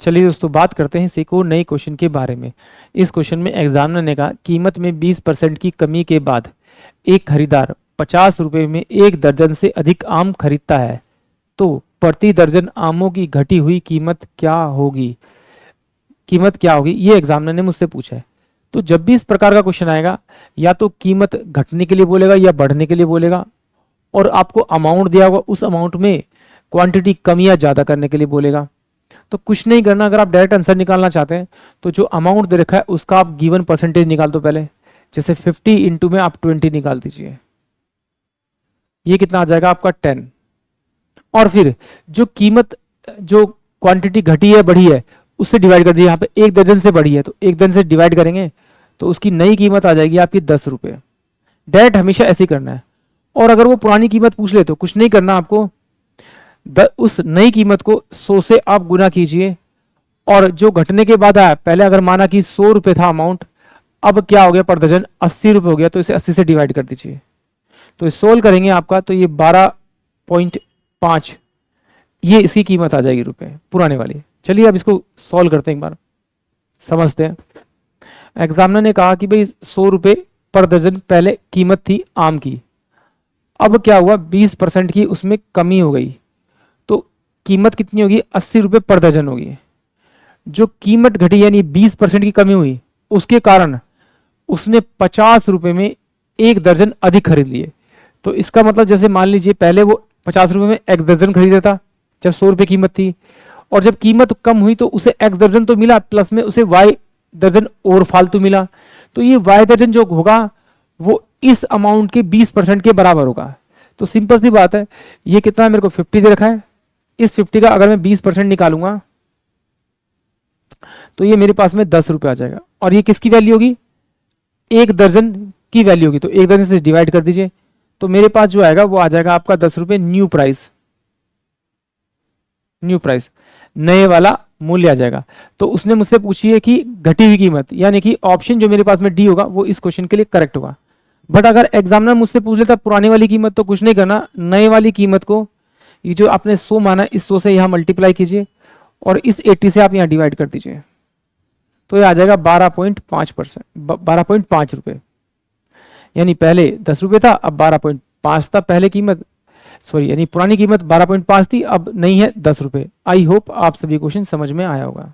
चलिए दोस्तों, बात करते हैं एक और नए क्वेश्चन के बारे में। इस क्वेश्चन में एग्जामिनर ने कहा कीमत में 20% की कमी के बाद एक खरीदार 50 रुपए में 1 दर्जन से अधिक आम खरीदता है, तो प्रति दर्जन आमों की घटी हुई कीमत क्या होगी? ये एग्जामिनर ने मुझसे पूछा है। तो जब भी इस प्रकार का क्वेश्चन आएगा, या तो कीमत घटने के लिए बोलेगा या बढ़ने के लिए बोलेगा, और आपको अमाउंट दिया होगा, उस अमाउंट में क्वांटिटी कम या ज्यादा करने के लिए बोलेगा। तो कुछ नहीं करना, अगर आप डायरेक्ट आंसर निकालना चाहते हैं तो जो अमाउंट दे रखा है उसका आप गिवन परसेंटेज निकाल दो पहले। जैसे 50 इंटू में आप 20 निकाल दीजिए, ये कितना आ जाएगा आपका 10। और फिर जो कीमत, जो क्वांटिटी घटी है बढ़ी है, उससे डिवाइड कर दीजिए। यहाँ पे 1 दर्जन से बढ़ी है तो 1 दर्जन से डिवाइड करेंगे तो उसकी नई कीमत आ जाएगी आपकी 10 रुपये। डायरेक्ट हमेशा ऐसे ही करना है। और अगर वो पुरानी कीमत पूछ ले तो कुछ नहीं करना आपको, उस नई कीमत को 100 से आप गुना कीजिए, और जो घटने के बाद आया, पहले अगर माना कि 100 रुपये था अमाउंट, अब क्या हो गया पर दर्जन 80 रुपये हो गया, तो इसे 80 से डिवाइड कर दीजिए। तो सोल्व करेंगे आपका, तो ये 12.5 ये इसकी कीमत आ जाएगी रुपए पुराने वाली। चलिए अब इसको सॉल्व करते हैं, एक बार समझते हैं। एग्जामिनर ने कहा कि भाई 100 रुपये पर दर्जन पहले कीमत थी आम की, अब क्या हुआ 20% की उसमें कमी हो गई, तो कीमत कितनी होगी 80 रुपये पर दर्जन होगी। जो कीमत घटी यानी 20% की कमी हुई, उसके कारण उसने 50 रुपये में 1 दर्जन अधिक खरीद लिए। तो इसका मतलब जैसे मान लीजिए पहले वो 50 रुपये में 1 दर्जन खरीदा था जब 100 रुपये कीमत थी, और जब कीमत कम हुई तो उसे X दर्जन तो मिला, प्लस में उसे Y दर्जन और फालतू मिला। तो ये Y दर्जन जो होगा वो इस अमाउंट के 20% के बराबर होगा। तो सिंपल सी बात है, ये कितना मेरे को 50 दे रखा है, इस 50 का अगर मैं 20% निकालूंगा तो ये मेरे पास में 10 रुपये आ जाएगा। और ये किसकी वैल्यू होगी? 1 दर्जन की वैल्यू होगी। तो 1 दर्जन से डिवाइड कर दीजिए, तो मेरे पास जो आएगा वो आ जाएगा आपका 10 रुपये न्यू प्राइस, नए वाला मूल्य आ जाएगा। तो उसने मुझसे पूछी है कि घटी हुई कीमत, यानी कि ऑप्शन जो मेरे पास में डी होगा वो इस क्वेश्चन के लिए करेक्ट होगा। बट अगर एग्जामिनर मुझसे पूछ लेता पुरानी वाली कीमत, तो कुछ नहीं करना, नए वाली कीमत को ये जो आपने 100 माना, इस 100 से यहाँ मल्टीप्लाई कीजिए और इस 80 से आप यहाँ डिवाइड कर दीजिए, तो ये आ जाएगा 12.5 रुपये। यानी पहले 10 रुपये था, अब 12.5 था पहले कीमत, सॉरी यानी पुरानी कीमत 12.5 थी, अब नहीं है 10 रुपये। आई होप आप सभी क्वेश्चन समझ में आया होगा।